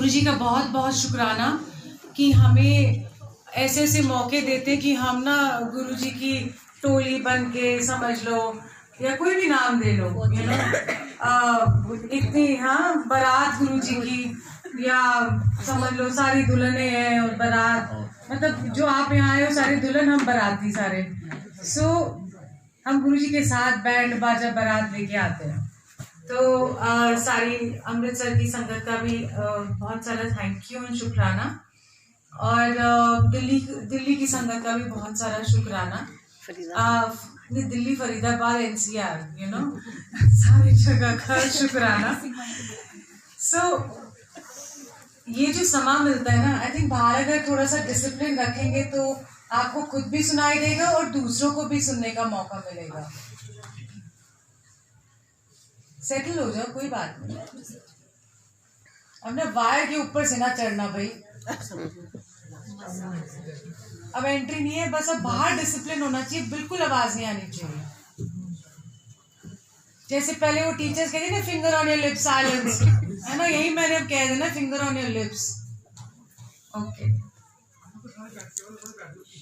गुरुजी का बहुत बहुत शुक्राना कि हमें ऐसे ऐसे मौके देते कि हम ना गुरुजी की टोली बन के समझ लो या कोई भी नाम दे लो, यू नो, इतनी बारात गुरुजी की, या समझ लो सारी दुल्हने हैं और बारात, मतलब जो आप यहाँ आए हो सारी दुल्हन, हम बाराती सारे। सो हम गुरुजी के साथ बैंड बाजा बारात लेके आते हैं। तो सारी अमृतसर की संगत का भी बहुत सारा थैंक यू और शुक्राना, और दिल्ली की संगत का भी बहुत सारा शुक्राना। Delhi, Faridabad, NCR, you know, सारी जगह का शुक्राना। सो ये जो समा मिलता है ना, आई थिंक बाहर अगर थोड़ा सा डिसिप्लिन रखेंगे तो आपको खुद भी सुनाई देगा और दूसरों को भी सुनने का मौका मिलेगा। सेटल हो जाओ, कोई बात नहीं। अब ना वायर के ऊपर से ना चढ़ना भाई, अब एंट्री नहीं है, बस अब बाहर डिसिप्लिन होना चाहिए, बिल्कुल आवाज नहीं आनी चाहिए। जैसे पहले वो टीचर्स कहते ना, finger on your lips, silence, है ना, यही मैंने अब कह देना, finger on your lips. Okay,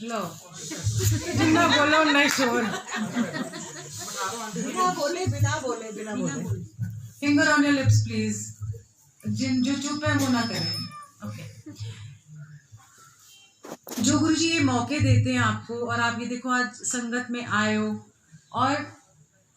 लो जितना बोलो नहीं शोर, बिना बोले finger on your lips please. जिन जो चुप है वो ना करें। ओके, जो गुरुजी ये मौके देते हैं आपको, और आप ये देखो आज संगत में आए हो, और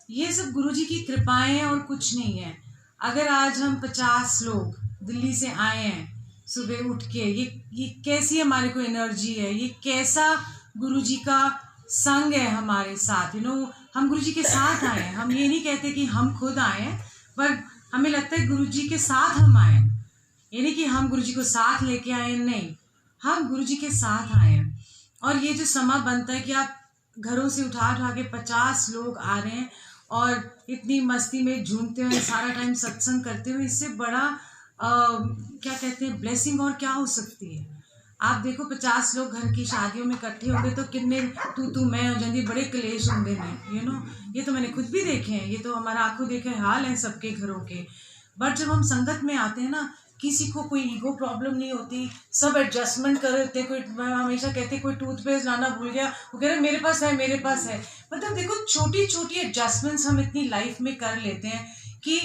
ये सब गुरुजी की कृपाएं हैं और कुछ नहीं है। अगर आज हम 50 लोग दिल्ली से आए हैं सुबह उठ के, ये कैसी हमारे को एनर्जी है, ये कैसा गुरुजी का संग है हमारे साथ, यू नो, हम गुरुजी के साथ आए हैं। हम ये नहीं कहते कि हम खुद आए हैं, पर हमें लगता है गुरुजी के साथ हम आए हैं। ये नहीं कि हम गुरुजी को साथ लेके आए हैं, नहीं, हम गुरुजी के साथ आए हैं। और ये जो समा बनता है कि आप घरों से उठा के 50 लोग आ रहे हैं और इतनी मस्ती में झूमते हुए सारा टाइम सत्संग करते हुए, इससे बड़ा क्या कहते हैं ब्लेसिंग और क्या हो सकती है। आप देखो 50 लोग घर की शादियों में इकट्ठे होंगे तो कितने तू मैं हो जाती, बड़े क्लेश होंगे में, यू नो, ये तो मैंने खुद भी देखे हैं, ये तो हमारा आंखों देखे हाल है सबके घरों के। बट जब हम संगत में आते हैं ना, किसी को कोई ईगो प्रॉब्लम नहीं होती, सब एडजस्टमेंट कर देते। कोई हमेशा कहते कोई टूथपेस्ट लाना भूल गया, वो कह रहे मेरे पास है, मेरे पास है। मतलब देखो छोटी छोटी एडजस्टमेंट्स हम इतनी लाइफ में कर लेते हैं कि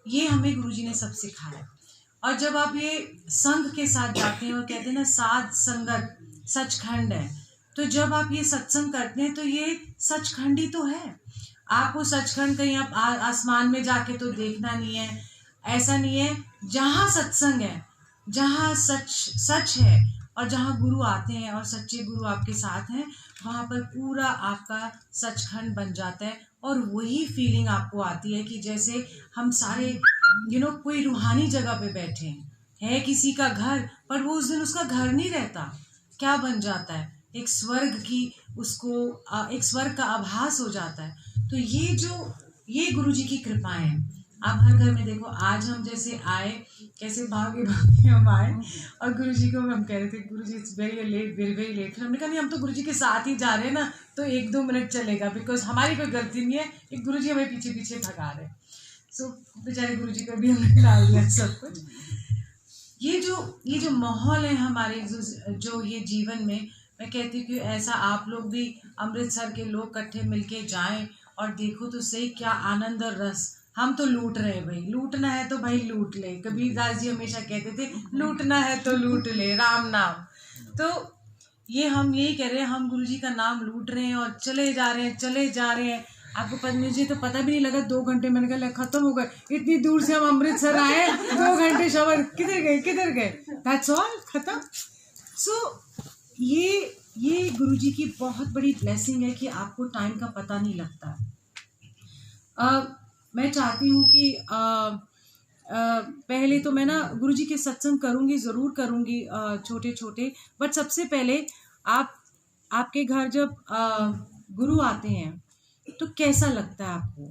ये हमें गुरुजी ने सब सिखाया। और जब आप ये संघ के साथ जाते हैं और कहते हैं ना साध संगत सचखंड है, तो जब आप ये सत्संग करते हैं तो ये सचखंड ही तो है। आपको सचखंड कहीं आप आसमान में जाके तो देखना नहीं है, ऐसा नहीं है। जहाँ सत्संग है, जहाँ सच है, और जहाँ गुरु आते हैं और सच्चे गुरु आपके साथ हैं, वहाँ पर पूरा आपका सचखंड बन जाता है। और वही फीलिंग आपको आती है कि जैसे हम सारे यू नो कोई रूहानी जगह पे बैठे हैं किसी का घर, पर वो उस दिन उसका घर नहीं रहता, क्या बन जाता है, एक स्वर्ग की, उसको एक स्वर्ग का आभास हो जाता है। तो ये गुरुजी की कृपाएं हैं। आप हर घर में देखो, आज हम जैसे आए, कैसे भागे भागे हम आए, और गुरुजी को हम कह रहे थे Guruji it's very late, very very late. फिर हमने कहा नहीं, हम तो गुरुजी के साथ ही जा रहे हैं ना, तो 1-2 मिनट चलेगा, बिकॉज हमारी कोई गलती नहीं है, एक गुरुजी हमें पीछे पीछे भगा रहे हैं। सो बेचारे गुरुजी को भी हमने डाल दिया सब कुछ। ये जो माहौल है हमारे जो ये जीवन में, मैं कहती हूँ कि ऐसा आप लोग भी अमृतसर के लोग इकट्ठे मिलके जाएं और देखो तो सही क्या आनंद और रस। हम तो लूट रहे हैं भाई, लूटना है तो भाई लूट ले। कबीरदास जी हमेशा कहते थे लूटना है तो लूट ले, राम नाम। तो ये हम यही कह रहे हैं, हम गुरुजी का नाम लूट रहे हैं और चले जा रहे हैं। आपको मुझे तो पता भी नहीं लगा, 2 घंटे मैंने कहा खत्म हो गए। इतनी दूर से हम अमृतसर आए, 2 घंटे शवर किधर गए, दैट्स ऑल, खत्म। सो ये गुरुजी की बहुत बड़ी ब्लेसिंग है कि आपको टाइम का पता नहीं लगता। मैं चाहती हूँ कि पहले तो मैं ना गुरुजी के सत्संग ज़रूर करूँगी छोटे छोटे, बट सबसे पहले आपके घर जब गुरु आते हैं तो कैसा लगता है आपको।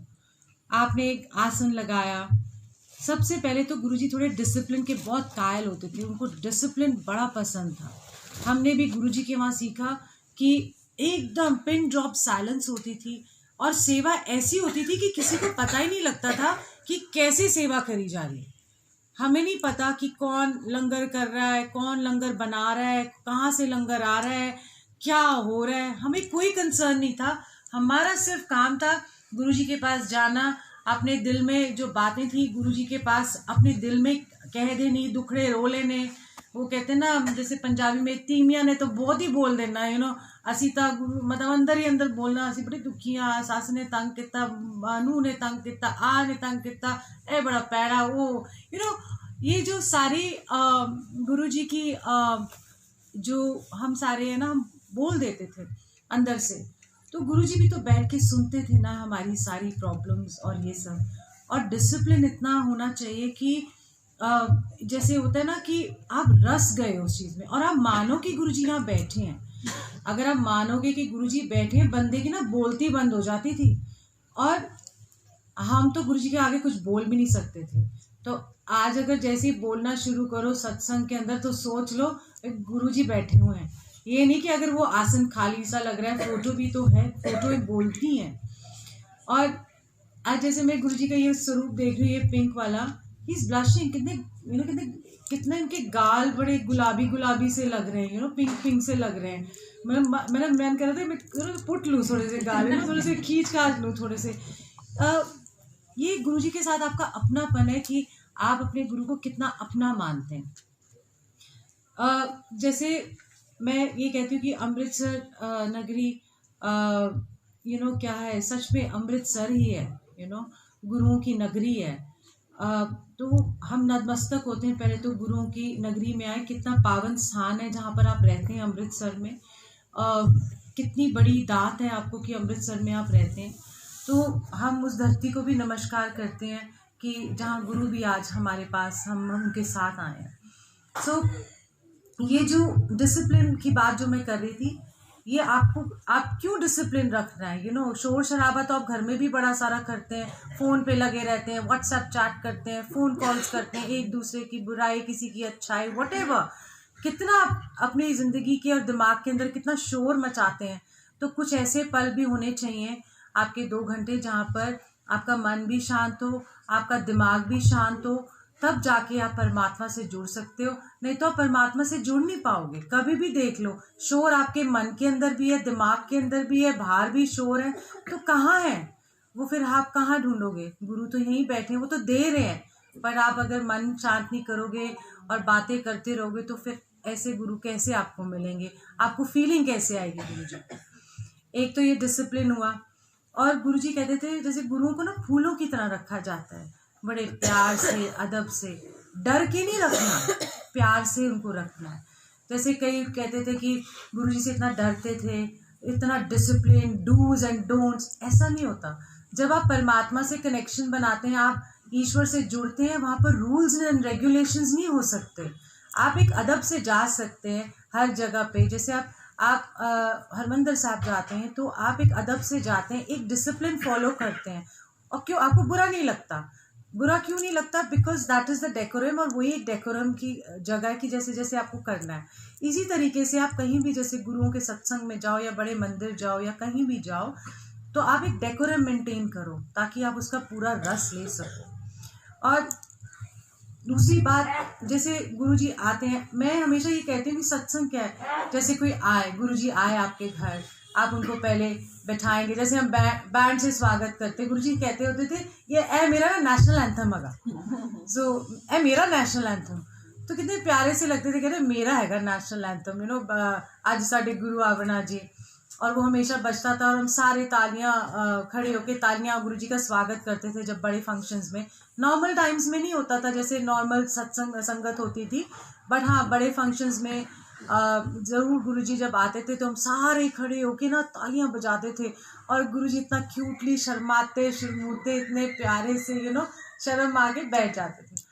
आपने एक आसन लगाया, सबसे पहले तो गुरुजी थोड़े डिसिप्लिन के बहुत कायल होते थे, उनको डिसिप्लिन बड़ा पसंद था। हमने भी गुरुजी के वहाँ सीखा कि एकदम पिन ड्रॉप साइलेंस होती थी, और सेवा ऐसी होती थी कि किसी को पता ही नहीं लगता था कि कैसे सेवा करी जा रही है। हमें नहीं पता कि कौन लंगर कर रहा है, कौन लंगर बना रहा है, कहाँ से लंगर आ रहा है, क्या हो रहा है, हमें कोई कंसर्न नहीं था। हमारा सिर्फ काम था गुरुजी के पास जाना, अपने दिल में जो बातें थी गुरुजी के पास अपने दिल में कह देनी, दुखड़े रो लेने। वो कहते ना जैसे पंजाबी में तीमिया ने तो बहुत ही बोल देना, असी तो गुरु मतलब अंदर ही अंदर बोलना, असी बड़ी दुखी हाँ, सस ने तंग किया, नूह ने तंग किया, आ ने तंग किया, ए बड़ा पैड़ा वो ये जो सारी गुरुजी की जो हम सारे है ना हम बोल देते थे अंदर से। तो गुरुजी भी तो बैठ के सुनते थे ना हमारी सारी प्रॉब्लम्स और ये सब। और डिसिप्लिन इतना होना चाहिए कि जैसे होता है ना कि आप रस गए उस चीज़ में और आप मानो कि गुरुजी यहाँ बैठे हैं। अगर आप मानोगे कि गुरुजी बैठे हैं, बंदे की ना बोलती बंद हो जाती थी और हम तो गुरुजी के आगे कुछ बोल भी नहीं सकते थे। तो आज अगर जैसे ही बोलना शुरू करो सत्संग के अंदर तो सोच लो गुरुजी बैठे हुए हैं। ये नहीं कि अगर वो आसन खाली सा लग रहा है, फोटो भी तो है, फोटो एक बोलती है। और आज जैसे मैं गुरुजी का ये स्वरूप देख रही हूँ, ये पिंक वाला, ही इज ब्लशिंग, कितने इनके गाल बड़े गुलाबी गुलाबी से लग रहे हैं, पिंक पिंक से लग रहे हैं। मेरा मैन कह रहा था मैं पुट लूँ थोड़े से गाल, थोड़े से खींच काट लूँ थोड़े से। ये गुरुजी के साथ आपका अपनापन है कि आप अपने गुरु को कितना अपना मानते हैं। जैसे मैं ये कहती हूँ कि अमृतसर नगरी क्या है, सच में अमृतसर ही है, गुरुओं की नगरी है। तो हम नतमस्तक होते हैं पहले तो गुरुओं की नगरी में आए। कितना पावन स्थान है जहाँ पर आप रहते हैं अमृतसर में। कितनी बड़ी दात है आपको कि अमृतसर में आप रहते हैं। तो हम उस धरती को भी नमस्कार करते हैं कि जहाँ गुरु भी आज हमारे पास हम उनके साथ आए हैं। सो ये जो डिसिप्लिन की बात जो मैं कर रही थी, ये आप क्यों डिसिप्लिन रखना है। शोर शराबा तो आप घर में भी बड़ा सारा करते हैं, फ़ोन पे लगे रहते हैं, व्हाट्सएप चैट करते हैं, फ़ोन कॉल्स करते हैं, एक दूसरे की बुराई किसी की अच्छाई व्हाटएवर, कितना अपनी ज़िंदगी के और दिमाग के अंदर कितना शोर मचाते हैं। तो कुछ ऐसे पल भी होने चाहिए आपके 2 घंटे जहाँ पर आपका मन भी शांत हो, आपका दिमाग भी शांत हो, तब जाके आप परमात्मा से जुड़ सकते हो। नहीं तो आप परमात्मा से जुड़ नहीं पाओगे। कभी भी देख लो, शोर आपके मन के अंदर भी है, दिमाग के अंदर भी है, बाहर भी शोर है, तो कहाँ है वो? फिर आप कहाँ ढूंढोगे? गुरु तो यहीं बैठे हैं, वो तो दे रहे हैं, पर आप अगर मन शांत नहीं करोगे और बातें करते रहोगे तो फिर ऐसे गुरु कैसे आपको मिलेंगे? आपको फीलिंग कैसे आएगी गुरु जी? एक तो ये डिसिप्लिन हुआ। और गुरुजी कहते थे जैसे गुरुओं को ना फूलों की तरह रखा जाता है, बड़े प्यार से, अदब से, डर के नहीं रखना, प्यार से उनको रखना है। जैसे कई कहते थे कि गुरुजी से इतना डरते थे, इतना डिसिप्लिन, डूज एंड डोंट्स, ऐसा नहीं होता। जब आप परमात्मा से कनेक्शन बनाते हैं, आप ईश्वर से जुड़ते हैं, वहाँ पर रूल्स एंड रेगुलेशंस नहीं हो सकते। आप एक अदब से जा सकते हैं हर जगह पे। जैसे आप हरमंदिर साहब जाते हैं तो आप एक अदब से जाते हैं, एक डिसिप्लिन फॉलो करते हैं, और क्यों आपको बुरा नहीं लगता? बुरा क्यों नहीं लगता? Because that is the decorum, और वही एक डेकोरम की जगह है कि जैसे जैसे आपको करना है। इसी तरीके से आप कहीं भी जैसे गुरुओं के सत्संग में जाओ या बड़े मंदिर जाओ या कहीं भी जाओ, तो आप एक डेकोरम मेंटेन करो ताकि आप उसका पूरा रस ले सको। और दूसरी बात, जैसे गुरुजी आते हैं, मैं हमेशा ये कहती हूँ कि सत्संग क्या है। जैसे कोई आए, गुरुजी आए आपके घर, आप उनको पहले बैठाएंगे, जैसे हम बैंड से स्वागत करते, गुरुजी कहते होते थे ये ए मेरा ना नेशनल एंथम होगा, सो ए मेरा नेशनल एंथम, तो कितने प्यारे से लगते थे, कहते मेरा हैगा नेशनल एंथम, आज साढ़े गुरु आवना जी, और वो हमेशा बजता था और हम सारे तालियां खड़े होके तालियां गुरुजी का स्वागत करते थे। जब बड़े फंक्शंस में, नॉर्मल टाइम्स में नहीं होता था, जैसे नॉर्मल सत्संग संगत होती थी, बट हाँ बड़े फंक्शंस में ज़रूर गुरुजी जब आते थे तो हम सारे खड़े होके ना तालियां बजाते थे, और गुरुजी इतना क्यूटली शर्माते शर्मूते इतने प्यारे से शर्म आके बैठ जाते थे।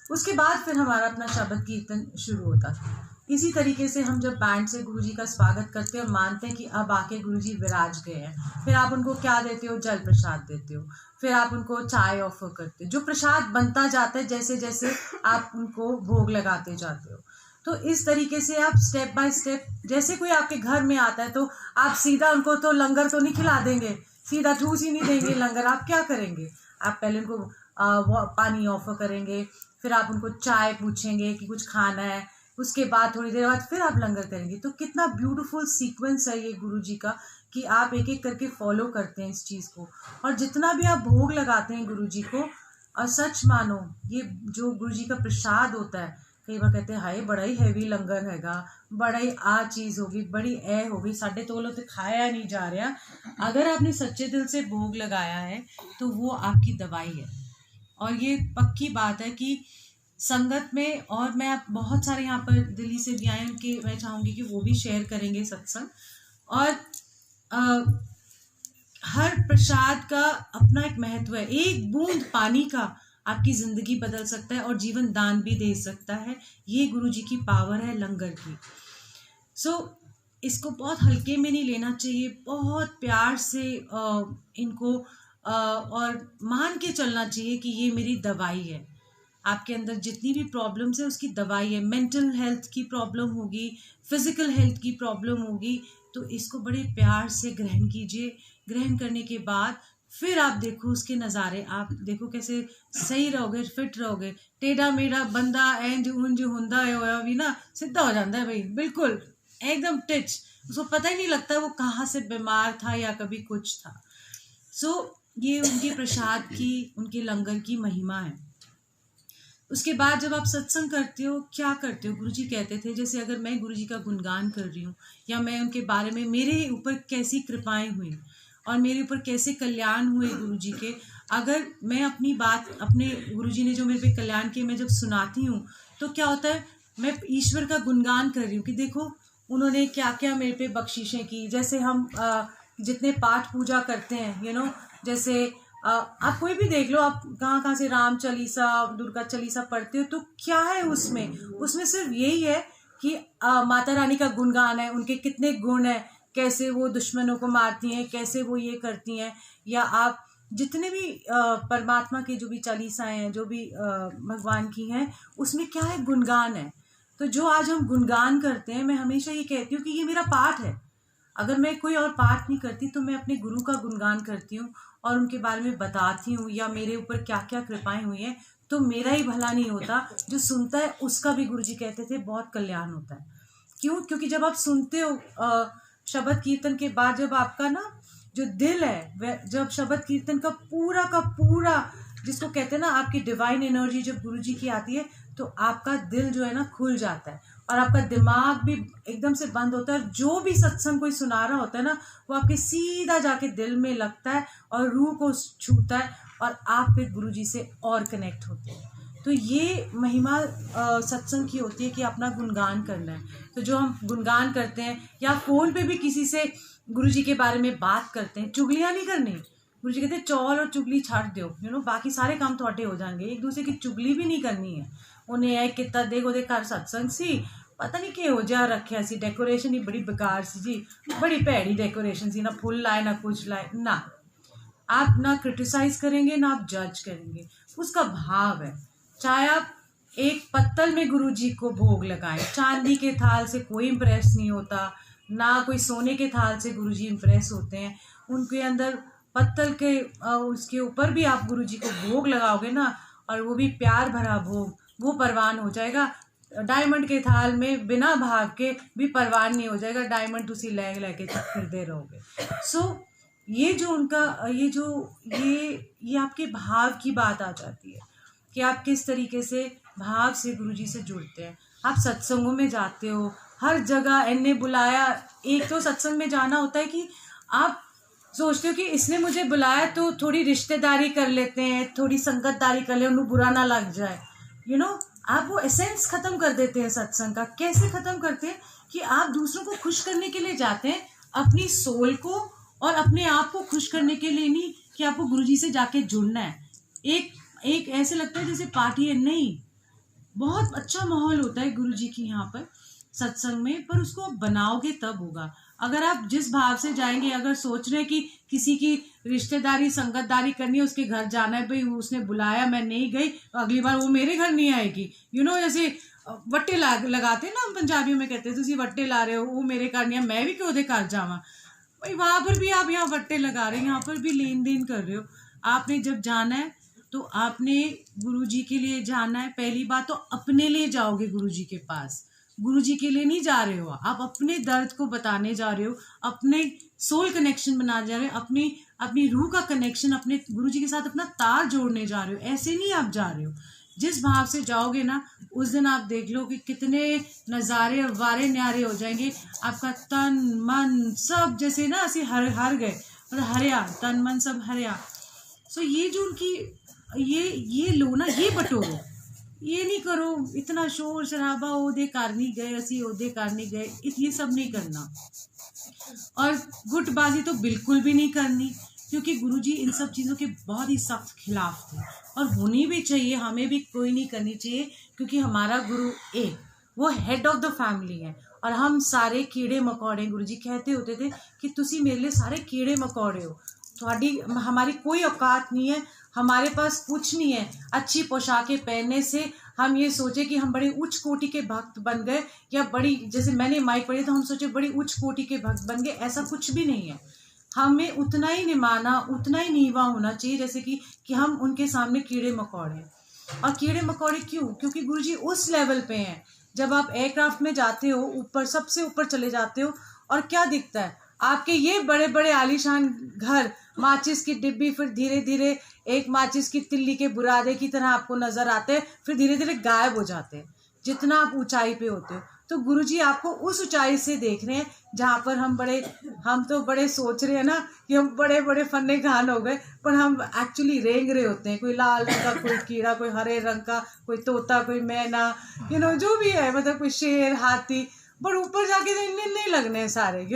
उसके बाद फिर हमारा अपना शब्द कीर्तन शुरू होता था। इसी तरीके से हम जब बैंड से गुरुजी का स्वागत करते हैं और मानते हैं कि अब आके गुरुजी विराज गए हैं, फिर आप उनको क्या देते हो? जल प्रसाद देते हो, फिर आप उनको चाय ऑफर करते हो, जो प्रसाद बनता जाता है जैसे जैसे आप उनको भोग लगाते जाते हो। तो इस तरीके से आप स्टेप बाय स्टेप, जैसे कोई आपके घर में आता है तो आप सीधा उनको तो लंगर तो नहीं खिला देंगे, सीधा ठूस ही नहीं देंगे लंगर। आप क्या करेंगे? आप पहले उनको पानी ऑफर करेंगे, फिर आप उनको चाय पूछेंगे कि कुछ खाना है, उसके बाद थोड़ी देर बाद फिर आप लंगर करेंगे। तो कितना ब्यूटीफुल सीक्वेंस है ये गुरुजी का कि आप एक एक करके फॉलो करते हैं इस चीज़ को। और जितना भी आप भोग लगाते हैं गुरुजी को, और सच मानो ये जो गुरुजी का प्रसाद होता है, कई बार कहते हैं हाय बड़ा ही हैवी लंगर हैगा, बड़ा ही आ चीज़ होगी, बड़ी ए होगी, साढ़े तोलों तो खाया नहीं जा रहा। अगर आपने सच्चे दिल से भोग लगाया है तो वो आपकी दवाई है। और ये पक्की बात है कि संगत में, और मैं आप बहुत सारे यहाँ पर दिल्ली से भी आए उनके मैं चाहूँगी कि वो भी शेयर करेंगे सत्संग। और हर प्रसाद का अपना एक महत्व है। एक बूंद पानी का आपकी ज़िंदगी बदल सकता है और जीवन दान भी दे सकता है। ये गुरुजी की पावर है लंगर की। इसको बहुत हल्के में नहीं लेना चाहिए, बहुत प्यार से इनको और मान के चलना चाहिए कि ये मेरी दवाई है। आपके अंदर जितनी भी प्रॉब्लम्स है उसकी दवाई है। मेंटल हेल्थ की प्रॉब्लम होगी, फिजिकल हेल्थ की प्रॉब्लम होगी, तो इसको बड़े प्यार से ग्रहण कीजिए। ग्रहण करने के बाद फिर आप देखो उसके नज़ारे, आप देखो कैसे सही रहोगे, फिट रहोगे। टेढ़ा मेढ़ा बंदा इंज उंज हुंदा होया भी ना सीधा हो जाता है भाई, बिल्कुल एकदम टिच। उसको पता ही नहीं लगता वो कहाँ से बीमार था या कभी कुछ था। ये उनके प्रसाद की, उनके लंगर की महिमा है। उसके बाद जब आप सत्संग करते हो, क्या करते हो, गुरुजी कहते थे जैसे अगर मैं गुरुजी का गुणगान कर रही हूँ या मैं उनके बारे में, मेरे ऊपर कैसी कृपाएं हुई और मेरे ऊपर कैसे कल्याण हुए गुरुजी के, अगर मैं अपनी बात अपने गुरुजी ने जो मेरे पे कल्याण किए मैं जब सुनाती हूँ तो क्या होता है, मैं ईश्वर का गुणगान कर रही हूँ कि देखो उन्होंने क्या क्या मेरे पे बख्शिशें की। जैसे हम जितने पाठ पूजा करते हैं जैसे आप कोई भी देख लो, आप कहाँ कहाँ से राम चालीसा, दुर्गा चालीसा पढ़ते हो, तो क्या है उसमें सिर्फ यही है कि माता रानी का गुणगान है, उनके कितने गुण हैं, कैसे वो दुश्मनों को मारती हैं, कैसे वो ये करती हैं। या आप जितने भी परमात्मा के जो भी चालीसाएं हैं, जो भी भगवान की हैं, उसमें क्या है, गुणगान है। तो जो आज हम गुणगान करते हैं, मैं हमेशा ये कहती हूँ कि ये मेरा पाठ है। अगर मैं कोई और पाठ नहीं करती तो मैं अपने गुरु का गुणगान करती हूँ और उनके बारे में बताती हूँ, या मेरे ऊपर क्या क्या कृपाएं हुई हैं, तो मेरा ही भला नहीं होता, जो सुनता है उसका भी गुरुजी कहते थे बहुत कल्याण होता है। क्यों? क्योंकि जब आप सुनते हो शब्द कीर्तन के बाद, जब आपका ना जो दिल है, जब शब्द कीर्तन का पूरा जिसको कहते हैं ना आपकी डिवाइन एनर्जी जब गुरुजी की आती है, तो आपका दिल जो है ना खुल जाता है और आपका दिमाग भी एकदम से बंद होता है। और जो भी सत्संग कोई सुना रहा होता है ना, वो आपके सीधा जाके दिल में लगता है और रूह को छूता है और आप फिर गुरुजी से और कनेक्ट होते हैं। तो ये महिमा सत्संग की होती है कि अपना गुणगान करना है। तो जो हम गुणगान करते हैं या फ़ोन पे भी किसी से गुरुजी के बारे में बात करते हैं, चुगलियाँ नहीं करनी। गुरुजी कहते हैं चौल और चुगली छाड़ दो, बाकी सारे काम थोड़े हो जाएंगे। एक दूसरे की चुगली भी नहीं करनी है। उन्हें है कितना देखो घर सत्संग सी, पता नहीं किहो जिहा रखिया सी, डेकोरेशन ही बड़ी बेकार सी जी, बड़ी भैड़ी डेकोरेशन सी, ना फुल लाए ना कुछ लाए ना। आप ना क्रिटिसाइज करेंगे ना आप जज करेंगे, उसका भाव है। चाहे आप एक पत्तल में गुरुजी को भोग लगाएं, चांदी के थाल से कोई इम्प्रेस नहीं होता, ना कोई सोने के थाल से गुरुजी इम्प्रेस होते हैं। उनके अंदर पत्तल के उसके ऊपर भी आप गुरुजी को भोग लगाओगे ना, और वो भी प्यार भरा भोग, वो परवान हो जाएगा। डायमंड के थाल में बिना भाव के भी परवान नहीं हो जाएगा, डायमंड उसी लेके फिरते रहोगे। ये जो उनका ये आपके भाव की बात आ जाती है कि आप किस तरीके से भाव से गुरुजी से जुड़ते हैं। आप सत्संगों में जाते हो, हर जगह इन्हें बुलाया। एक तो सत्संग में जाना होता है कि आप सोचते हो कि इसने मुझे बुलाया तो थोड़ी रिश्तेदारी कर लेते हैं, थोड़ी संगतदारी कर ले, उन्हें बुरा ना लग जाए। आप वो एसेंस खत्म कर देते हैं सत्संग का। कैसे खत्म करते हैं कि आप दूसरों को खुश करने के लिए जाते हैं, अपनी सोल को और अपने आप को खुश करने के लिए नहीं कि आपको गुरुजी से जाके जुड़ना है। एक ऐसे लगता है जैसे पार्टी है, नहीं, बहुत अच्छा माहौल होता है गुरुजी की यहाँ पर सत्संग में, पर उसको आप बनाओगे तब होगा। अगर आप जिस भाव से जाएंगे, अगर सोच रहे हैं कि किसी की रिश्तेदारी संगतदारी करनी है, उसके घर जाना है, भाई उसने बुलाया मैं नहीं गई, अगली बार वो मेरे घर नहीं आएगी। जैसे वट्टे लगाते हैं ना, हम पंजाबियों में कहते हैं तुसी वट्टे ला रहे हो, वो मेरे घर नहीं है, मैं भी क्यों दे घर जावा। भाई वहाँ पर भी आप यहाँ वट्टे लगा रहे हो, यहाँ पर भी लेन देन कर रहे हो। आपने जब जाना है तो आपने गुरुजी के लिए जाना है। पहली बात तो अपने लिए जाओगे गुरुजी के पास, गुरुजी के लिए नहीं जा रहे हो आप, अपने दर्द को बताने जा रहे हो, अपने सोल कनेक्शन बनाने जा रहे हो, अपनी रूह का कनेक्शन अपने गुरुजी के साथ अपना तार जोड़ने जा रहे हो। ऐसे नहीं आप जा रहे हो। जिस भाव से जाओगे ना, उस दिन आप देख लो कि कितने नज़ारे वारे न्यारे हो जाएंगे। आपका तन मन सब जैसे ना ऐसे हर गए, मतलब हरिया, तन मन सब हरिया। सो ये जो उनकी ये लो ना, ये बटोरो, ये नहीं करो इतना शोर शराबा, ओदे कारनी गए असी ओदे कारनी गए, ये सब नहीं करना। और गुटबाजी तो बिल्कुल भी नहीं करनी, क्योंकि गुरुजी इन सब चीज़ों के बहुत ही सख्त खिलाफ थे, और होनी भी चाहिए, हमें भी कोई नहीं करनी चाहिए, क्योंकि हमारा गुरु एक वो हेड ऑफ द फैमिली है और हम सारे कीड़े मकोड़े। गुरुजी कहते होते थे कि तुसी मेरे लिए सारे कीड़े मकोड़े हो, थोड़ी हमारी कोई औकात नहीं है, हमारे पास कुछ नहीं है। अच्छी पोशाकें पहनने से हम ये सोचे कि हम बड़े उच्च कोटि के भक्त बन गए, या बड़ी, जैसे मैंने माइक पढ़ी तो हम सोचे बड़ी उच्च कोटि के भक्त बन गए, ऐसा कुछ भी नहीं है। हमें उतना ही निमाना, उतना ही नीवा होना चाहिए जैसे कि हम उनके सामने कीड़े मकोड़े। और कीड़े मकोड़े क्यों? क्योंकि गुरुजी उस लेवल पे हैं। जब आप एयरक्राफ्ट में जाते हो, ऊपर सबसे ऊपर चले जाते हो, और क्या दिखता है आपके ये बड़े बड़े आलीशान घर, माचिस की डिब्बी, फिर धीरे धीरे एक माचिस की तिल्ली के बुरादे की तरह आपको नजर आते हैं, फिर धीरे धीरे गायब हो जाते हैं जितना आप ऊंचाई पे होते हो। तो गुरुजी आपको उस ऊंचाई से देख रहे हैं जहाँ पर हम तो बड़े सोच रहे हैं ना कि हम बड़े बड़े फन्ने खान हो गए, पर हम एक्चुअली रेंग रहे होते हैं। कोई लाल रंग का कोई कीड़ा, कोई हरे रंग का, कोई तोता, कोई मैना, जो भी है, मतलब कोई शेर, हाथी, पर ऊपर जाके तो इनने नहीं लगने हैं सारे,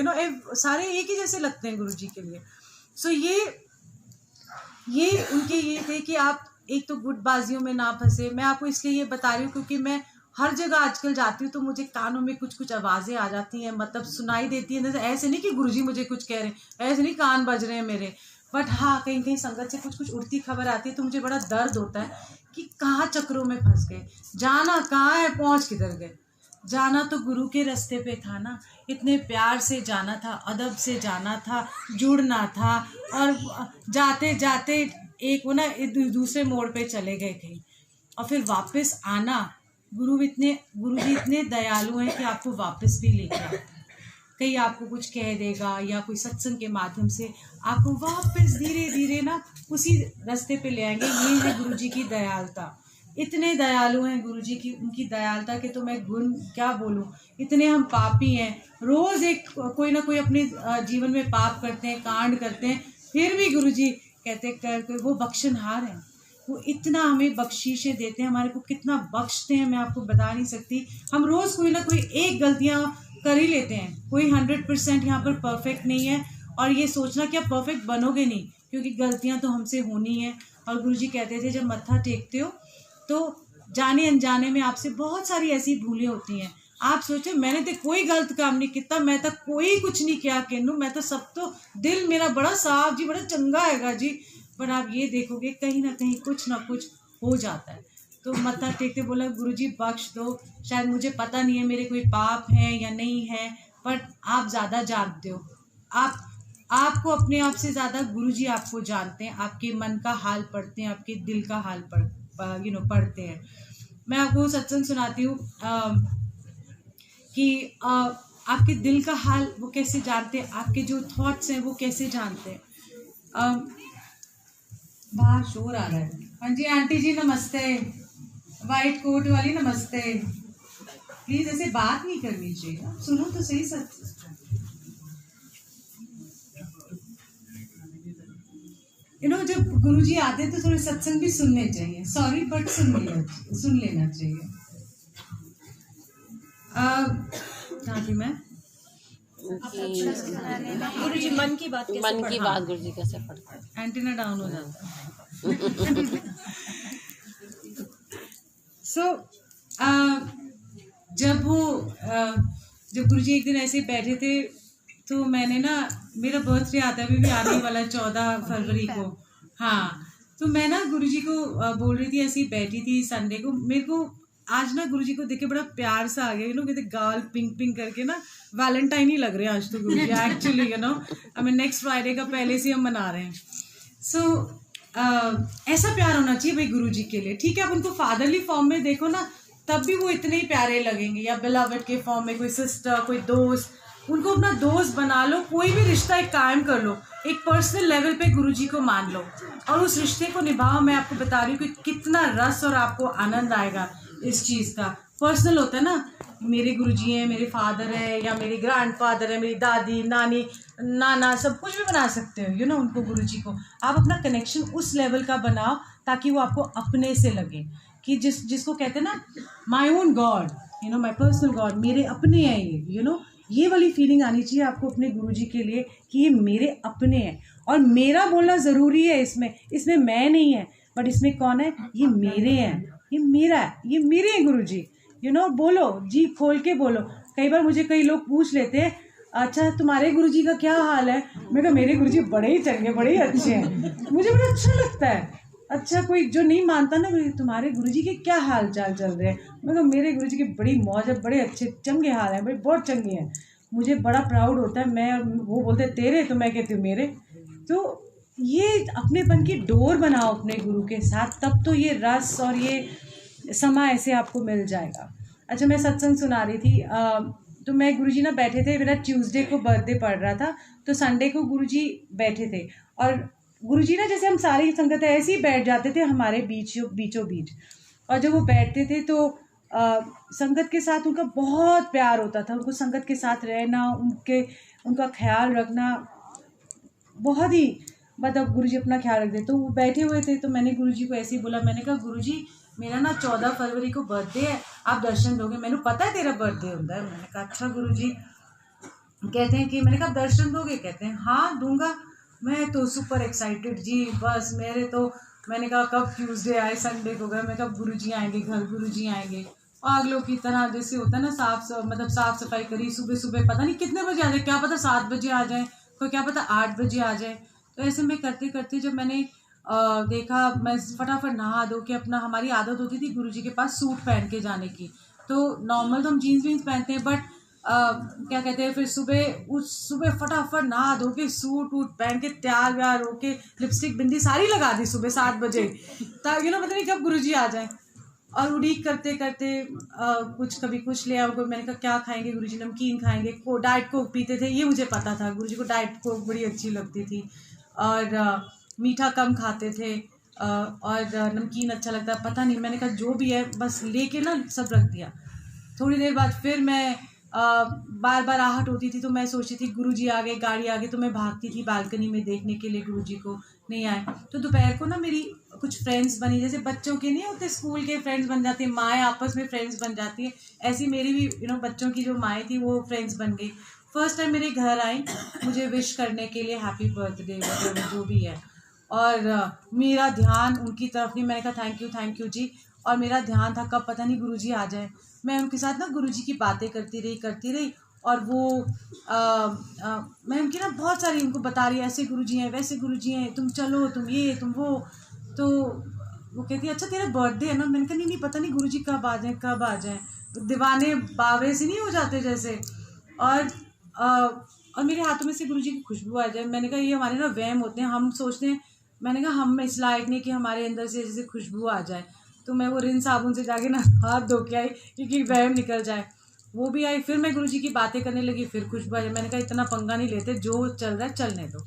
सारे एक ही जैसे लगते हैं गुरुजी के लिए। सो ये उनके ये थे कि आप एक तो गुटबाजियों में ना फंसे। मैं आपको इसलिए ये बता रही हूँ क्योंकि मैं हर जगह आजकल जाती हूँ तो मुझे कानों में कुछ कुछ आवाज़ें आ जाती हैं, मतलब सुनाई देती हैं। ऐसे नहीं कि गुरुजी मुझे कुछ कह रहे हैं, ऐसे नहीं कान बज रहे हैं मेरे, बट हाँ कहीं कहीं संगत से कुछ कुछ उड़ती खबर आती है तो मुझे बड़ा दर्द होता है कि कहाँ चक्रों में फंस गए, जाना कहाँ है, पहुँच किधर गए। जाना तो गुरु के रास्ते पे था ना, इतने प्यार से जाना था, अदब से जाना था, जुड़ना था, और जाते जाते एक वो ना दूसरे मोड़ पे चले गए कहीं, और फिर वापस आना। गुरुजी इतने दयालु हैं कि आपको वापस भी लेके आते हैं। कहीं आपको कुछ कह देगा या कोई सत्संग के माध्यम से आपको वापस धीरे धीरे ना उसी रास्ते पे ले आएंगे। ये है गुरुजी की दयालुता। इतने दयालु हैं गुरुजी की, उनकी दयालुता के तो मैं गुण क्या बोलूं। इतने हम पापी हैं, रोज एक कोई ना कोई अपने जीवन में पाप करते हैं, कांड करते हैं, फिर भी गुरुजी कहते कर वो बख्शनहार हैं। वो इतना हमें बख्शीशें देते हैं, हमारे को कितना बख्शते हैं मैं आपको बता नहीं सकती। हम रोज कोई ना कोई एक गलतियां कर ही लेते हैं, कोई 100% यहाँ पर परफेक्ट नहीं है। और ये सोचना कि आप परफेक्ट बनोगे नहीं, क्योंकि गलतियां तो हमसे होनी है। और गुरुजी कहते थे जब मत्था टेकते हो तो जाने अनजाने में आपसे बहुत सारी ऐसी भूलें होती हैं। आप सोचो मैंने तो कोई गलत काम नहीं किया, मैं तो कोई कुछ नहीं किया केनू, मैं तो सब तो दिल मेरा बड़ा साफ जी, बड़ा चंगा हैगा जी। पर आप ये देखोगे कहीं ना कहीं कुछ ना कुछ हो जाता है। तो मत्था टेकते बोला गुरुजी बख्श दो, शायद मुझे पता नहीं है मेरे कोई पाप है या नहीं है, पर आप ज़्यादा जानते हो। आपको अपने आप से ज़्यादा गुरुजी आपको जानते हैं, आपके मन का हाल पढ़ते हैं, आपके दिल का हाल पढ़ते हैं। मैं आपको सत्संग सुनाती हूँ कि आपके दिल का हाल वो कैसे जानते हैं, आपके जो थॉट्स हैं वो कैसे जानते हैं। बाहर शोर आ रहा है। हाँ जी आंटी जी नमस्ते, वाइट कोट वाली नमस्ते। प्लीज ऐसे बात नहीं करनी चाहिए, सुनो तो सही। जब गुरुजी आते हैं तो थोड़े सत्संग भी सुनने चाहिए। सॉरी बट सुन लेना चाहिए। कहाँ थी मैं? गुरुजी मन की बात गुरुजी कैसे पढ़ता है? एंटीना डाउन हो जाता है। जब गुरुजी एक दिन ऐसे बैठे थे तो मैंने ना, मेरा बर्थडे आता है अभी भी आने वाला है 14 फरवरी को। हाँ, तो मैं ना गुरुजी को बोल रही थी, ऐसी बैठी थी संडे को। मेरे को आज ना गुरुजी को देख के बड़ा प्यार सा आ गया। कहते गाल पिंक पिंक करके ना वैलेंटाइन ही लग रहे हैं आज तो गुरुजी एक्चुअली। नेक्स्ट फ्राइडे का पहले से हम मना रहे हैं। सो ऐसा प्यार होना चाहिए भाई गुरुजी के लिए। ठीक है, आप उनको फादरली फॉर्म में देखो ना, तब भी वो इतने ही प्यारे लगेंगे, या बिलवड के फॉर्म में कोई सिस्टर, कोई दोस्त, उनको अपना दोस्त बना लो, कोई भी रिश्ता एक कायम कर लो, एक पर्सनल लेवल पे गुरुजी को मान लो और उस रिश्ते को निभाओ। मैं आपको बता रही हूँ कि कितना रस और आपको आनंद आएगा इस चीज़ का। पर्सनल होता है ना, मेरे गुरुजी हैं, मेरे फादर हैं, या मेरे ग्रैंडफादर है, मेरी दादी, नानी, नाना, सब कुछ भी बना सकते हो, उनको गुरुजी को आप अपना कनेक्शन उस लेवल का बनाओ ताकि वो आपको अपने से लगे, कि जिसको कहते हैं ना my own God, my personal God, मेरे अपने हैं ये, ये वाली फीलिंग आनी चाहिए आपको अपने गुरुजी के लिए कि ये मेरे अपने हैं। और मेरा बोलना ज़रूरी है इसमें मैं नहीं है, बट इसमें कौन है, ये मेरे हैं, ये मेरा है, ये मेरे हैं गुरुजी। बोलो, जी खोल के बोलो। कई बार मुझे कई लोग पूछ लेते हैं, अच्छा तुम्हारे गुरुजी का क्या हाल है? मैं कहा मेरे गुरुजी बड़े ही चंगे, बड़े ही अच्छे हैं। मुझे बड़ा अच्छा लगता है। अच्छा, कोई जो नहीं मानता ना, तुम्हारे गुरुजी के क्या हाल चाल चल रहे हैं? मैं कहा मेरे गुरुजी की बड़ी मौज है, बड़े अच्छे चंगे हाल हैं भाई, बहुत चंगे हैं। मुझे बड़ा प्राउड होता है। मैं, वो बोलते तेरे, तो मैं कहती हूँ मेरे। तो ये अपनेपन की डोर बनाओ अपने गुरु के साथ, तब तो ये रस और ये समा ऐसे आपको मिल जाएगा। अच्छा, मैं सत्संग सुना रही थी, तो मैं गुरुजी ना बैठे थे, मेरा ट्यूसडे को बर्थडे पड़ रहा था, तो संडे को गुरुजी बैठे थे और गुरुजी ना जैसे हम सारी संगत ऐसे ही बैठ जाते थे हमारे बीचों बीच। और जब वो बैठते थे तो संगत के साथ उनका बहुत प्यार होता था, उनको संगत के साथ रहना, उनका ख्याल रखना बहुत ही, मतलब गुरुजी अपना ख्याल रखते। तो वो बैठे हुए थे, तो मैंने गुरुजी को ऐसे ही बोला, मैंने कहा गुरुजी मेरा ना 14 फरवरी को बर्थडे है, आप दर्शन दोगे? मैंने पता है तेरा बर्थडे होता है। मैंने कहा अच्छा गुरुजी। कहते हैं कि, मैंने कहा दर्शन दोगे? कहते हैं हाँ दूंगा। मैं तो सुपर एक्साइटेड जी, बस मेरे तो, मैंने कहा कब ट्यूसडे आए, संडे को गए, मैं कहा गुरुजी आएंगे घर, गुरुजी आएंगे। पागलों की तरह जैसे होता है ना, साफ सफाई करी, सुबह सुबह पता नहीं कितने बजे आ जाए, क्या पता 7 बजे आ जाए, कोई क्या पता 8 बजे आ जाए। तो ऐसे में करते करते जब मैंने देखा, मैं फटाफट नहा धो के, अपना, हमारी आदत होती थी गुरुजी के पास सूट पहन के जाने की। तो नॉर्मल तो हम जीन्स वीन्स पहनते हैं, बट क्या कहते हैं, फिर सुबह फटाफट नहा धो के सूट वूट पहन के तैयार व्यार होके, लिपस्टिक बिंदी सारी लगा दी सुबह 7 बजे, ताकि पता नहीं कब गुरुजी आ जाए। और उड़ीक करते करते कुछ, कभी कुछ ले आओ। मैंने कहा क्या खाएंगे गुरुजी? नमकीन खाएंगे, डाइट कोक पीते थे, ये मुझे पता था, गुरुजी को डाइट कोक बड़ी अच्छी लगती थी, और मीठा कम खाते थे, और नमकीन अच्छा लगता है, पता नहीं। मैंने कहा जो भी है, बस लेके ना सब रख दिया। थोड़ी देर बाद फिर मैं बार बार आहट होती थी, तो मैं सोचती थी गुरुजी आ गए, गाड़ी आ गई, तो मैं भागती थी बालकनी में देखने के लिए गुरुजी को, नहीं आए। तो दोपहर को ना मेरी कुछ फ्रेंड्स बनी, जैसे बच्चों के नहीं होते स्कूल के फ्रेंड्स बन जाते हैं, माएँ आपस में फ्रेंड्स बन जाती है, ऐसी मेरी भी बच्चों की जो माएँ थी वो फ्रेंड्स बन गई। फर्स्ट टाइम मेरे घर आई मुझे विश करने के लिए, हैप्पी बर्थडे वगैरह जो भी है, और मेरा ध्यान उनकी तरफ नहीं। मैंने कहा थैंक यू जी, और मेरा ध्यान था कब पता नहीं गुरुजी आ जाए। मैं उनके साथ ना गुरुजी की बातें करती रही, और वो मैं उनकी ना बहुत सारी उनको बता रही, ऐसे गुरुजी हैं, वैसे गुरुजी हैं, तुम चलो, तुम ये, तुम वो। तो वो कहती है अच्छा तेरा बर्थडे है ना? मैंने कहा नहीं पता नहीं गुरुजी कब आ जाएं, दीवाने बावरे से नहीं हो जाते जैसे। और मेरे हाथों में से गुरुजी की खुशबू आ जाए। मैंने कहा ये हमारे ना वहम होते हैं, हम सोचते हैं, मैंने कहा हम इस लायक नहीं कि हमारे अंदर से जैसे खुशबू आ जाए। तो मैं वो रिन साबुन से जाके ना हाथ धो के आई, क्योंकि वहम निकल जाए। वो भी आई, फिर मैं गुरुजी की बातें करने लगी, फिर खुशबू आ जाए। मैंने कहा इतना पंगा नहीं लेते, जो चल रहा है चलने दो।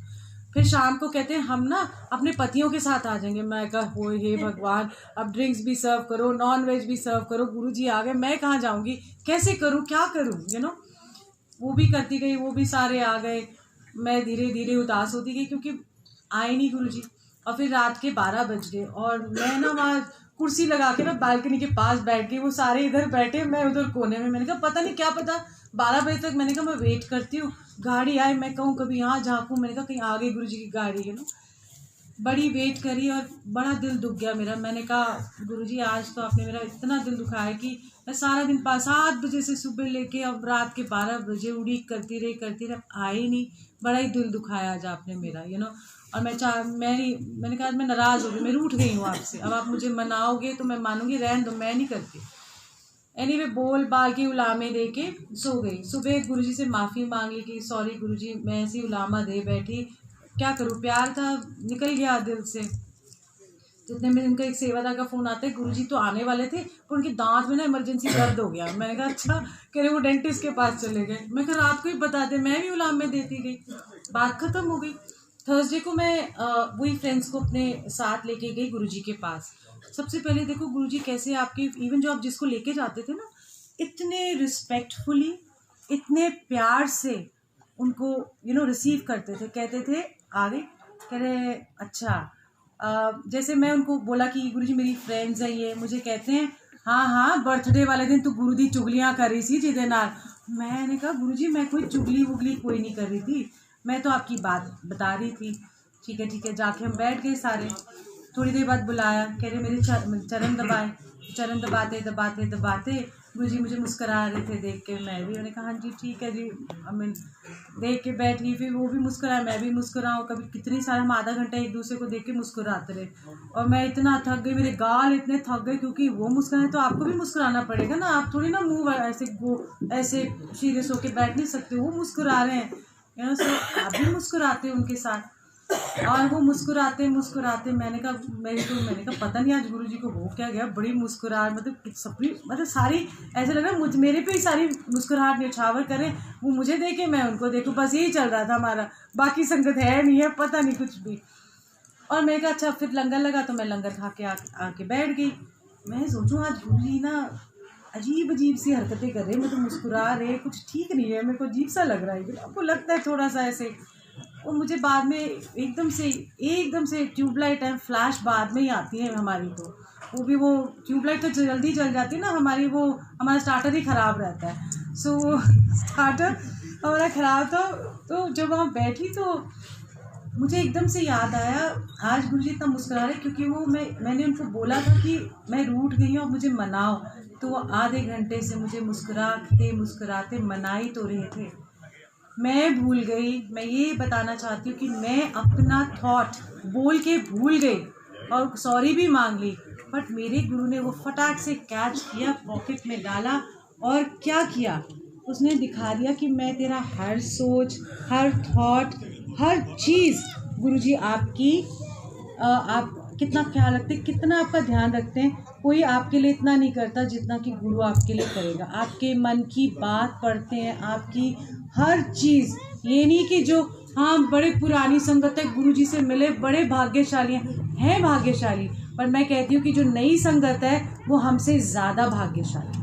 फिर शाम को कहते हैं हम ना अपने पतियों के साथ आ जाएंगे। मैं कहा हो हे भगवान, अब ड्रिंक्स भी सर्व करो, नॉन वेज भी सर्व करो, गुरुजी आ गए, मैं कहाँ जाऊँगी, कैसे करूँ, क्या करूँ, वो भी करती गई, वो भी सारे आ गए। मैं धीरे धीरे उदास होती गई, क्योंकि आए नहीं गुरुजी। और फिर रात के 12 बज गए, और मैं ना वहाँ कुर्सी लगा के ना बालकनी के पास बैठ गई, वो सारे इधर बैठे, मैं उधर कोने में। मैंने कहा पता नहीं क्या पता 12 बजे तक, मैंने कहा मैं वेट करती हूँ, गाड़ी आए, मैं कहूँ कभी यहाँ झाँकूँ। मैंने कहा कहीं आ गई गुरुजी की गाड़ी, बड़ी वेट करी, और बड़ा दिल दुख गया मेरा। मैंने कहा गुरुजी आज तो आपने मेरा इतना दिल दुखाया कि मैं सारा दिन 7 बजे से सुबह लेके अब रात के 12 बजे उड़ीक करती रही, आए ही नहीं। बड़ा ही दिल दुखाया आज आपने मेरा, और मैंने कहा मैं नाराज़ हो गई, मैं रूठ गई हूँ आपसे। अब आप मुझे मनाओगे तो मैं मानूंगी, रहने दो, मैं नहीं करती। एनीवे बोल बाल के उलामे दे के सो गई। सुबह गुरुजी से माफ़ी मांग ली कि सॉरी गुरुजी, मैं ऐसी उलामा दे बैठी, क्या करूँ, प्यार था निकल गया दिल से। जितने में उनका एक सेवादार का फ़ोन आता है, गुरुजी तो आने वाले थे पर उनके दांत में ना इमरजेंसी दर्द हो गया। मैंने कहा अच्छा, कह रहे वो डेंटिस्ट के पास चले गए। मैं कहा रात को ही बता दे, मैं भी उलाम में देती गई, बात ख़त्म हो गई। थर्सडे को मैं वही फ्रेंड्स को अपने साथ लेके गई गुरुजी के पास। सबसे पहले देखो गुरुजी कैसे आपके, इवन जो आप जिसको लेके जाते थे ना, इतने रिस्पेक्टफुली, इतने प्यार से उनको रिसीव करते थे। कहते थे आगे, कह रहे अच्छा, जैसे मैं उनको बोला कि गुरुजी मेरी फ्रेंड्स है ये, मुझे कहते हैं हाँ बर्थडे वाले दिन तो गुरु दी चुगलियाँ कर रही थी जिदे नाल। मैंने कहा गुरुजी मैं कोई चुगली वुगली कोई नहीं कर रही थी, मैं तो आपकी बात बता रही थी। ठीक है, जाके हम बैठ गए सारे। थोड़ी देर बाद बुलाया, कह रहे मेरे चरण दबाए। चरण दबाते दबाते दबाते गुरुजी मुझे मुस्करा रहे थे देख के। मैं भी, मैंने कहा हाँ जी ठीक है जी, मैं देख के बैठी। फिर वो भी मुस्कुराए, मैं भी मुस्कुराऊँ। कभी कितनी सारे हम आधा घंटा एक दूसरे को देख के मुस्कुराते रहे। और मैं इतना थक गई, मेरे गाल इतने थक गए, क्योंकि वो मुस्कुराए तो आपको भी मुस्कुराना पड़ेगा ना। आप थोड़ी ना मुँह ऐसे सीरियस होके बैठ नहीं सकते। वो मुस्कुरा रहे हैं सो आप भी मुस्कुराते उनके साथ। और वो मुस्कुराते मैंने कहा पता नहीं आज गुरुजी को हो क्या गया, बड़ी मुस्कुराहट, मतलब सारी ऐसे लग रहा है मेरे पे ही सारी मुस्कुराहट न्यौछावर करें, वो मुझे देखे मैं उनको देखूं, बस यही चल रहा था हमारा। बाकी संगत है नहीं है, पता नहीं कुछ भी। और मैंने कहा अच्छा, फिर लंगर लगा तो मैं लंगर खा के आके बैठ गई। मैं सोचूं आज गुरुजी ना अजीब सी हरकतें कर रहे हैं, मतलब मुस्कुरा रहे, कुछ ठीक नहीं है, मेरे को अजीब सा लग रहा है। आपको लगता है थोड़ा सा ऐसे। और मुझे बाद में एकदम से ट्यूबलाइट एंड फ्लैश बाद में ही आती है हमारी। तो वो ट्यूबलाइट तो जल्दी जल जाती है ना हमारी, वो हमारा स्टार्टर ही ख़राब रहता है। सो वो स्टार्टर हमारा ख़राब था। तो जब वहाँ बैठी तो मुझे एकदम से याद आया आज गुरुजी इतना मुस्कुरा रहे, क्योंकि वो मैंने उनको बोला था कि मैं रूठ गई हूँ, अब मुझे मनाओ। तो वो आधे घंटे से मुझे मुस्कुराते मना ही तो रहे थे। मैं भूल गई। मैं ये बताना चाहती हूँ कि मैं अपना थॉट बोल के भूल गई और सॉरी भी मांग ली, बट मेरे गुरु ने वो फटाक से कैच किया, पॉकेट में डाला और क्या किया, उसने दिखा दिया कि मैं तेरा हर सोच, हर थॉट, हर चीज़ गुरुजी आपकी आप कितना ख्याल रखते, कितना आपका ध्यान रखते हैं। कोई आपके लिए इतना नहीं करता जितना कि गुरु आपके लिए करेगा। आपके मन की बात पढ़ते हैं, आपकी हर चीज़। ये नहीं कि जो हाँ बड़े पुरानी संगत है गुरुजी से मिले बड़े भाग्यशाली हैं भाग्यशाली, पर मैं कहती हूँ कि जो नई संगत है वो हमसे ज़्यादा भाग्यशाली।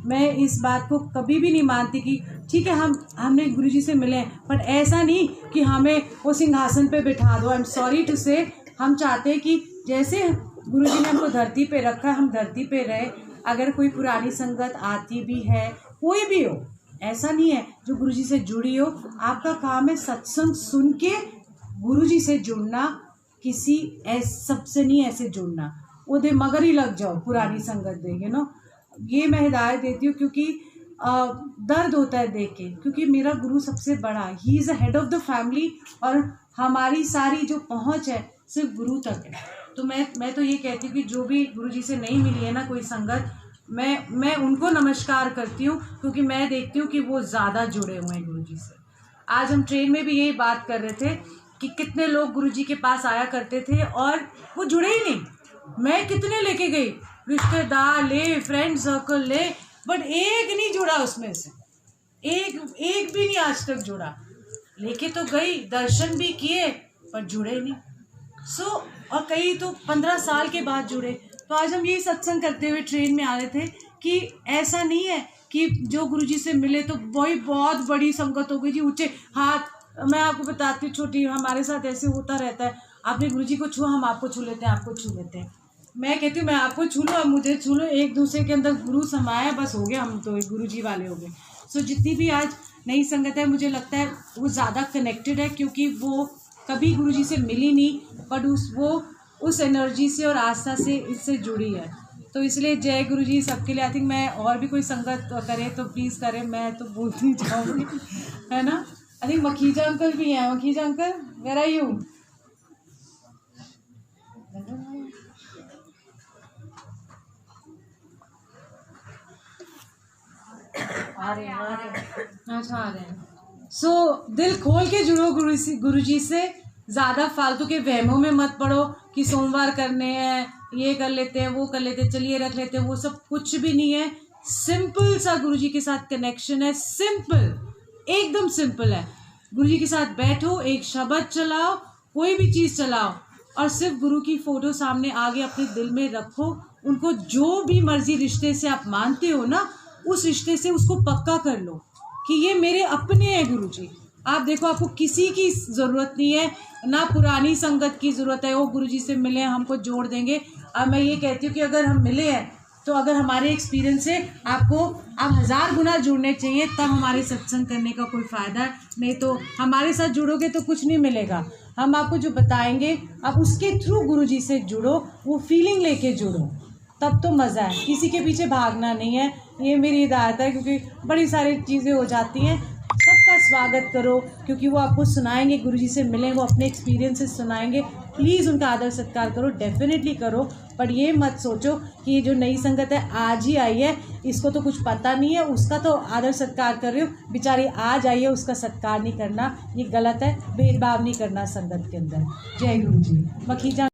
मैं इस बात को कभी भी नहीं मानती कि ठीक है हमने गुरुजी से मिले हैं, बट ऐसा नहीं कि हमें वो सिंहासन पे बिठा दो। आई एम सॉरी टू से, हम चाहते हैं कि जैसे गुरुजी ने हमको धरती पे रखा, हम धरती पे रहे। अगर कोई पुरानी संगत आती भी है, कोई भी हो, ऐसा नहीं है जो गुरुजी से जुड़ी हो, आपका काम है सत्संग सुन के गुरुजी से जुड़ना, किसी सबसे नहीं ऐसे जुड़ना। वो दे मगर ही लग जाओ पुरानी संगत देंगे नो। ये मैं हिदायत देती हूँ, क्योंकि दर्द होता है देख के, क्योंकि मेरा गुरु सबसे बड़ा, he is the head of the family, और हमारी सारी जो पहुँच है सिर्फ गुरु तक है। तो मैं तो ये कहती हूँ कि जो भी गुरुजी से नहीं मिली है ना कोई संगत, मैं उनको नमस्कार करती हूँ, क्योंकि मैं देखती हूँ कि वो ज़्यादा जुड़े हुए हैं गुरुजी से। आज हम ट्रेन में भी यही बात कर रहे थे कि कितने लोग गुरुजी के पास आया करते थे और वो जुड़े ही नहीं। मैं कितने लेके गई, रिश्तेदार ले, फ्रेंड सर्कल ले, बट एक नहीं जुड़ा उसमें से, एक भी नहीं आज तक जुड़ा। लेके तो गई, दर्शन भी किए, पर जुड़े नहीं। और कई तो 15 साल के बाद जुड़े। तो आज हम यही सत्संग करते हुए ट्रेन में आ रहे थे कि ऐसा नहीं है कि जो गुरुजी से मिले तो वही बहुत बड़ी संगत हो गई जी, ऊंचे हाथ। मैं आपको बताती हूँ, छोटी हमारे साथ ऐसे होता रहता है, आपने गुरुजी को छुआ, हम आपको छू लेते हैं, आपको छू लेते हैं। मैं कहती हूँ मैं आपको छू लो, आप मुझे छू लो, एक दूसरे के अंदर गुरु समाया, बस हो गया, हम तो गुरुजी वाले हो गए। सो जितनी भी आज नई संगत है, मुझे लगता है वो ज़्यादा कनेक्टेड है, क्योंकि वो कभी गुरुजी से मिली नहीं, बट वो उस एनर्जी से और आस्था से इससे जुड़ी है। तो इसलिए जय गुरुजी सबके लिए। आई थिंक मैं और भी कोई संगत करे तो प्लीज़ करें, मैं तो बोलती जाऊँगी, है ना। आई थिंक मखीजा अंकल भी हैं। Makhija uncle, where are you? आ रहे हैं। अच्छा, आ रहे हैं। सो दिल खोल के जुड़ो गुरुजी से, ज़्यादा फालतू के वहमों में मत पड़ो कि सोमवार करने हैं, ये कर लेते हैं, वो कर लेते हैं, चलिए रख लेते हैं, वो सब कुछ भी नहीं है। सिंपल सा गुरुजी के साथ कनेक्शन है, सिंपल, एकदम सिंपल है। गुरुजी के साथ बैठो, एक शब्द चलाओ, कोई भी चीज़ चलाओ और सिर्फ गुरु की फ़ोटो सामने आगे अपने दिल में रखो। उनको जो भी मर्जी रिश्ते से आप मानते हो ना, उस रिश्ते से उसको पक्का कर लो कि ये मेरे अपने हैं गुरुजी। आप देखो, आपको किसी की ज़रूरत नहीं है, ना पुरानी संगत की ज़रूरत है, वो गुरुजी से मिले हमको जोड़ देंगे। अब मैं ये कहती हूँ कि अगर हम मिले हैं तो अगर हमारे एक्सपीरियंस से आप 1000 गुना जुड़ने चाहिए, तब हमारे सत्संग करने का कोई फ़ायदा है। नहीं तो हमारे साथ जुड़ोगे तो कुछ नहीं मिलेगा। हम आपको जो बताएंगे आप उसके थ्रू गुरुजी से जुड़ो, वो फीलिंग लेके जुड़ो, तब तो मज़ा है। किसी के पीछे भागना नहीं है, ये मेरी हिदायत है, क्योंकि बड़ी सारी चीज़ें हो जाती हैं। सबका स्वागत करो, क्योंकि वो आपको सुनाएंगे, गुरुजी से मिलें, वो अपने एक्सपीरियंस से सुनाएंगे। प्लीज़ उनका आदर सत्कार करो, डेफिनेटली करो। पर ये मत सोचो कि ये जो नई संगत है आज ही आई है, इसको तो कुछ पता नहीं है, उसका तो आदर सत्कार कर रही हो, बेचारी आज आई है, उसका सत्कार नहीं करना, ये गलत है। भेदभाव नहीं करना संगत के अंदर। जय गुरु जी। मखीजा